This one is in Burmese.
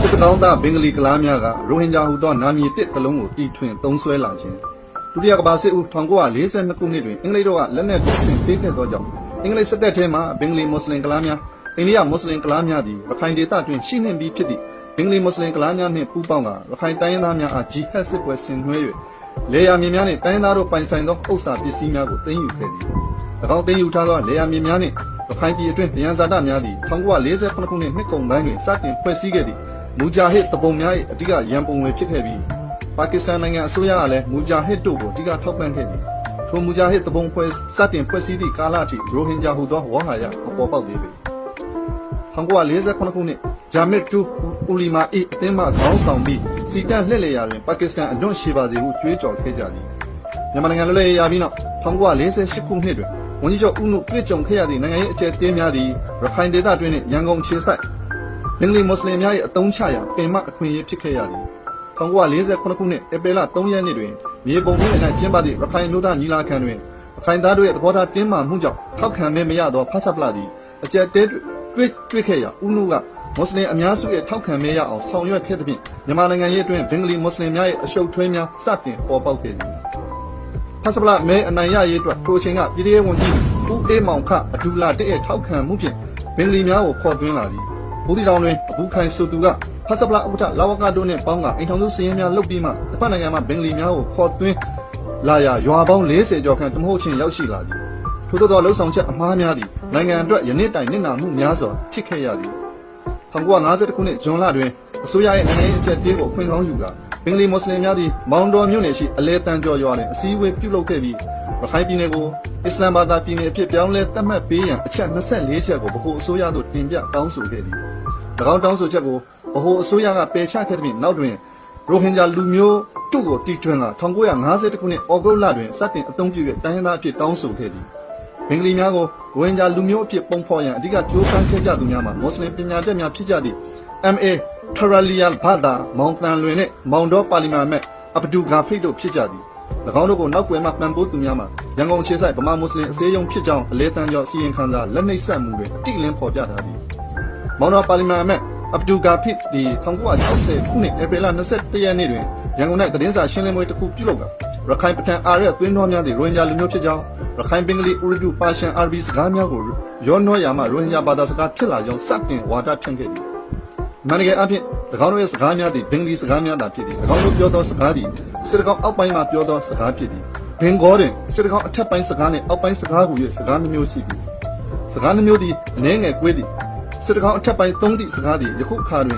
စစ်တကောင်းသားဘင်္ဂလီကလားများကရိုဟင်ဂျာဟူသောနာမည်တစ်တလုံးကိုတီထွင်သုံးစွဲလာခြင်းဒုတိယကမ္ဘာစစ်ဦး1942ခုနှစ်တွင်အင်္ဂလိပ်တို့ကလက်နက်ကိုဆင်ပေးခဲ့သောကြောင့်အင်္ဂလိပ်စစ်တပ်ထဲမှဘင်္ဂလီမွတ်စလင်ကလားများအိန္ဒိယမွတ်စလင်ကလားများသည်ရခိုင်ဒေသတွင်ရှိနှင့်ပြီးဖြစ်သည့်ဘင်္ဂလီမွတ်စလင်ကလားများနှင့်ပူးပေါင်းကရခိုင်တိုင်းရင်းသားများအားဂျီဟက်စစ်ပွဲဆင်နွှဲ၍လေယာမြေများနှင့်တိုင်းရင်းသားတို့ပိုင်ဆိုင်သောဥစ္စာပစ္စည်းများကိုသိမ်းယူခဲ့သည်၎င်းသိမ်းယူထားသောလေယာမြေများနှင့်ရခိုင်ပြည်အတွင်းတရားဇာတများသည်1948ခုနှစ်နှစ်ကုန်ပိုင်းတွင်စတင်ဖွဲ့စည်းခဲ့သည့်မူဂျာဟစ်တပုံများ၏အဓိကရန်ပုံငွေဖြစ်ခဲ့ပြီးပါကစ္စတန်နိုင်ငံအစိုးရကလည်းမူဂျာဟစ်တို့ကိုအဓိကထောက်ပံ့ခဲ့သည်ထိုမူဂျာဟစ်တပုံဖွဲ့စတင်ဖွဲ့စည်းသည့်ကာလအထိရိုဟင်ဂျာဟူသောဝါဟာရအပေါ်ပေါက်သေးပေ1948ခုနှစ်ဂျာမစ်တူအူလီမာ၏အသင်းမှခေါင်းဆောင်ပြီးစီတန့်လှည့်လည်ရာတွင်ပါကစ္စတန်အလွန်ရှည်ပါစေဟုကြွေးကြော်ခဲ့ကြသည်မြန်မာနိုင်ငံလွတ်လပ်ရေးရပြီးနောက်1948ခုနှစ်တွင်ဝန်ကြီးချုပ်ဦးနုတွေ့ကြုံခဲ့ရသည့်နိုင်ငံရေးအကျယ်တဲများသည်ရခိုင်ဒေသတွင်းနှင့်ရန်ကုန်ခြေဆိုင်ဘင်္ဂလီမွတ်စလင်များ၏အသုံးချရာပင်မအခွင့်အရေးဖြစ်ခဲ့ရသည်1948ခုနှစ်ဧပြီလ3ရက်နေ့တွင်မြေပုံမြို့၌ကျင်းပသည့်ရခိုင်လူသားညီလာခံတွင်ရခိုင်သားတို့၏သဘောထားတင်းမာမှုကြောင့်ထောက်ခံမဲမရသောဖဆပလသည်အကျယ်တဲတွေ့ခဲ့ရာဦးနုကမွတ်စလင်အများစုရဲ့ထောက်ခံမဲရအောင်ဆောင်ရွက်ခဲ့သဖြင့်မြန်မာနိုင်ငံရေးအတွင်းဘင်္ဂလီမွတ်စလင်များရဲ့အရှုပ်ထွေးများစတင်ပေါ်ပေါက်ခဲ့သည်ဖဆပလမဲအနိုင်ရရေးအတွက်ထိုအချိန်ကပြည်ထောင်ဝန်ကြီးဦးအေးမောင်ခအဒူလာတဲ့ထောက်ခံမှုဖြင့်ဘင်္ဂလီများကိုခေါ်သွင်းလာသည်ဘူးတီတောင်တွင်အဘူခိုင်ဆိုသူကဖဆပလဥက္ကဋ္ဌလာဝကတို့နှင့်ပေါင်းကအိမ်ထောင်စုစည်ရင်းများလုပ်ပြီးမှတစ်ဖက်နိုင်ငံမှာဘင်္ဂလီများကိုခေါ်သွင်းလာရာရွာပေါင်း40ကျော်ခန့်တမဟုတ်ချင်းရောက်ရှိလာသည်ထို့သောလှုပ်ဆောင်ချက်အမှားများသည်နိုင်ငံအတွက်ယနေ့တိုင်နစ်နာမှုများစွာဖြစ်ခဲ့ရသည်1950ခုနှစ်ဇွန်လတွင်အစိုးရရဲ့နိုင်ငံရေးအချက်တင်းကိုအခွင့်ကောင်းယူကာဘင်္ဂလီမွတ်စလင်များသည်မောင်တော်မြို့နယ်ရှိအလဲတန်ကျော်ရွာတွင်အစည်းအဝေးပြုလုပ်ခဲ့ပြီးရခိုင်ပြည်နယ်ကိုအစ္စလာမ်ဘာသာပြည်နယ်အဖြစ်ပြောင်းလဲသတ်မှတ်ပေးရန်အချက်24ချက်ကိုဗဟိုအစိုးရသို့တင်ပြတောင်းဆိုခဲ့သည်၎င်းတောင်းဆိုချက်ကိုဗဟိုအစိုးရကပယ်ချခဲ့သဖြင့်နောက်တွင်ရိုဟင်ဂျာလူမျိုးတို့ကိုတီထွင်လာ1950ခုနှစ်ဩဂုတ်လတွင်စတင်အသုံးပြု၍တိုင်းရင်းသားအဖြစ်တောင်းဆိုခဲ့သည်ဘင်္ဂလီများကိုရိုဟင်ဂျာလူမျိုးအဖြစ်ပုံဖော်ရန်အဓိကကြိုးပမ်းခဲ့ကြသူများမှာမွတ်စလင်ပညာတတ်များဖြစ်ကြသည့် MA ထရလီယာဘာသာမောင်တန်လွင်နှင့်မောင်တော်ပါလီမာမက်အဘဒူဂါဖိတ်တို့ဖြစ်ကြသည်၎င်းတို့ကိုနောက်ွယ်မှပံ့ပိုးသူများမှာရန်ကုန်ခြေဆိုင်ဗမာမွတ်စလင်အစည်းအရုံးဖြစ်ကြောင်းအလဲတန်းကျော်စီရင်ခံစာလက်နှိပ်ဆက်မှုတွေအတိအလင်းဖော်ပြထားသည်မောင်တော်ပါလီမာမက်အဘဒူဂါဖိတ်ဒီ1960ခုနှစ်ဧပြီလ21ရက်နေ့တွင်ရန်ကုန်၌သတင်းစာရှင်းလင်းပွဲတစ်ခုပြုလုပ်ကာရခိုင်ပထံအာရက်သွင်းတော်များသည့်ရိုဟင်ဂျာလူမျိုးဖြစ်ကြောင်းရခိုင်ဘင်္ဂလီဥရဒူပါရှန်အာရဘီစကားများကိုရောနှောရာမှရိုဟင်ဂျာဘာသာစကားဖြစ်လာကြောင်းစတင်ဝါဒဖြန့်ခဲ့သည်မန်တကယ်အဖြစ်၎င်းတို့ရဲ့စကားများသည်ဘင်္ဂလီစကားများသာဖြစ်သည်၎င်းတို့ပြောသောစကားသည်စစ်တကောင်းအောက်ပိုင်းမှပြောသောစကားဖြစ်သည်ဘင်္ဂေါတွင်စစ်တကောင်းအထက်ပိုင်းစကားနှင့်အောက်ပိုင်းစကားဟူ၍စကားနှမျိုးရှိသည်စကားနှမျိုးသည်အနည်းငယ်ကွဲသည်စစ်တကောင်းအထက်ပိုင်းသုံးသည့်စကားသည်ယခုအခါတွင်